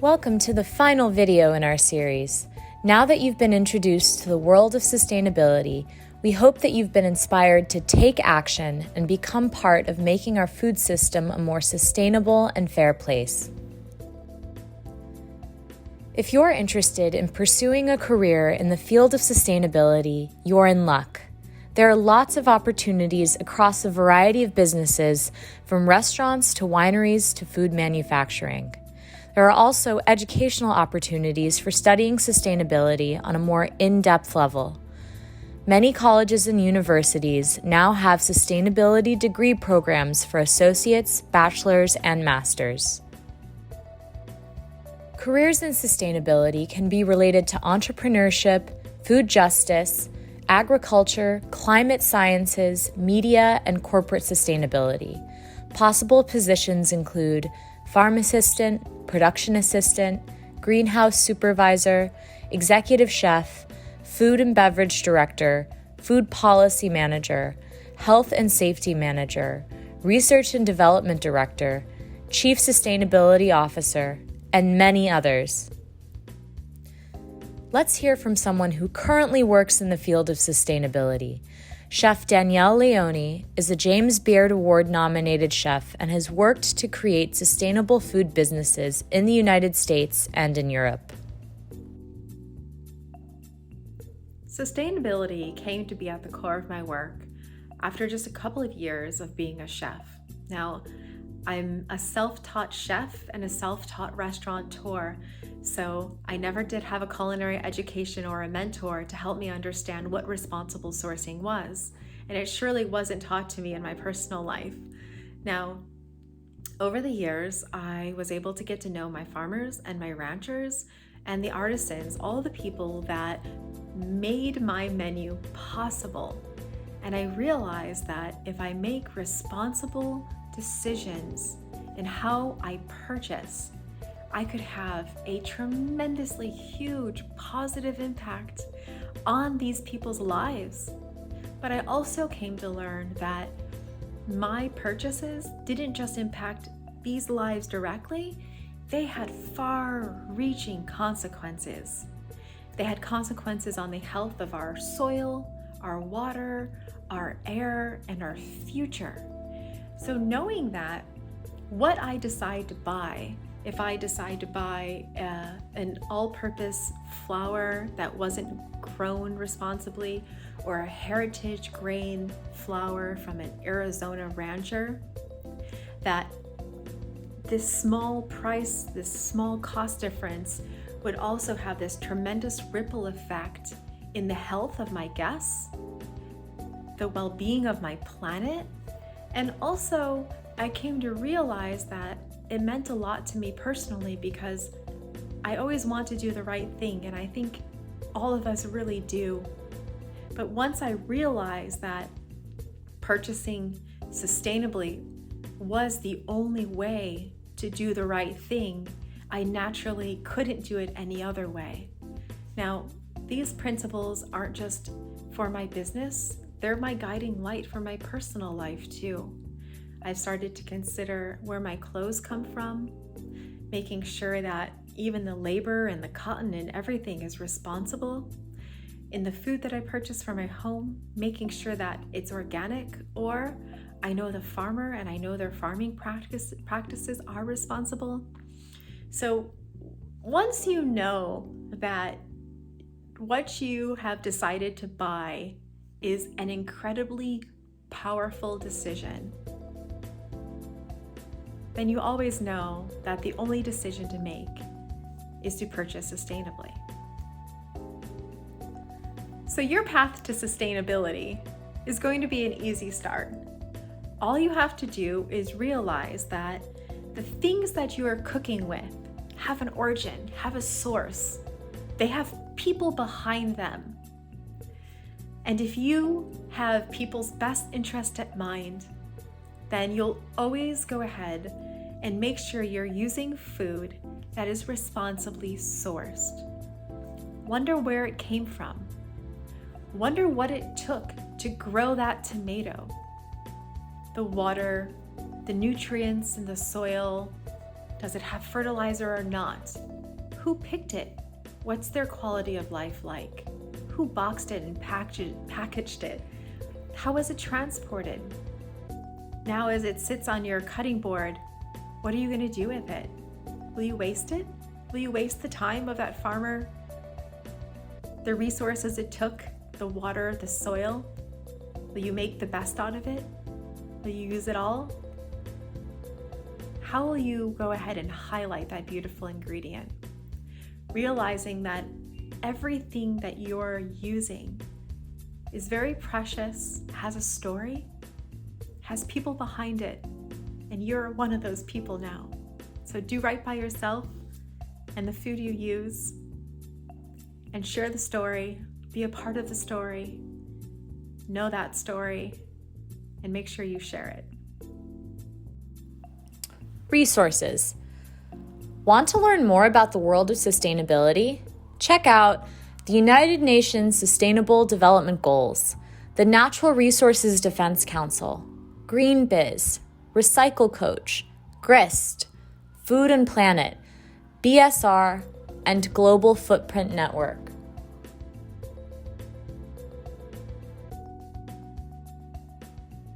Welcome to the final video in our series. Now that you've been introduced to the world of sustainability, we hope that you've been inspired to take action and become part of making our food system a more sustainable and fair place. If you're interested in pursuing a career in the field of sustainability, you're in luck. There are lots of opportunities across a variety of businesses, from restaurants to wineries to food manufacturing. There are also educational opportunities for studying sustainability on a more in-depth level. Many colleges and universities now have sustainability degree programs for associates, bachelors, and masters. Careers in sustainability can be related to entrepreneurship, food justice, agriculture, climate sciences, media, and corporate sustainability. Possible positions include farm assistant, production assistant, greenhouse supervisor, executive chef, food and beverage director, food policy manager, health and safety manager, research and development director, chief sustainability officer, and many others. Let's hear from someone who currently works in the field of sustainability. Chef Danielle Leoni is a James Beard Award-nominated chef and has worked to create sustainable food businesses in the United States and in Europe. Sustainability came to be at the core of my work after just a couple of years of being a chef. Now, I'm a self-taught chef and a self-taught restaurateur, so I never did have a culinary education or a mentor to help me understand what responsible sourcing was, and it surely wasn't taught to me in my personal life. Now, over the years, I was able to get to know my farmers and my ranchers and the artisans, all the people that made my menu possible. And I realized that if I make responsible decisions in how I purchase, I could have a tremendously huge positive impact on these people's lives. But I also came to learn that my purchases didn't just impact these lives directly, they had far-reaching consequences. They had consequences on the health of our soil, our water, our air, and our future. So knowing that, what I decide to buy, if I decide to buy an all-purpose flour that wasn't grown responsibly, or a heritage grain flour from an Arizona rancher, that this small price, this small cost difference would also have this tremendous ripple effect in the health of my guests, the well-being of my planet, and also I came to realize that it meant a lot to me personally because I always want to do the right thing, and I think all of us really do. But once I realized that purchasing sustainably was the only way to do the right thing, I naturally couldn't do it any other way. Now, these principles aren't just for my business, they're my guiding light for my personal life too. I've started to consider where my clothes come from, making sure that even the labor and the cotton and everything is responsible. In the food that I purchase for my home, making sure that it's organic, or I know the farmer and I know their farming practices are responsible. So once you know that what you have decided to buy is an incredibly powerful decision, then you always know that the only decision to make is to purchase sustainably. So your path to sustainability is going to be an easy start. All you have to do is realize that the things that you are cooking with have an origin, have a source. They have people behind them. And if you have people's best interest at mind, then you'll always go ahead and make sure you're using food that is responsibly sourced. Wonder where it came from. Wonder what it took to grow that tomato. The water, the nutrients in the soil, does it have fertilizer or not? Who picked it? What's their quality of life like? Who boxed it and packaged it? How was it transported? Now as it sits on your cutting board, what are you going to do with it? Will you waste it? Will you waste the time of that farmer? The resources it took, the water, the soil? Will you make the best out of it? Will you use it all? How will you go ahead and highlight that beautiful ingredient? Realizing that everything that you're using is very precious, has a story, has people behind it, and you're one of those people now. So do right by yourself and the food you use, and share the story, be a part of the story, know that story, and make sure you share it. Resources. Want to learn more about the world of sustainability? Check out the United Nations Sustainable Development Goals, the Natural Resources Defense Council, Green Biz, Recycle Coach, GRIST, Food and Planet, BSR, and Global Footprint Network.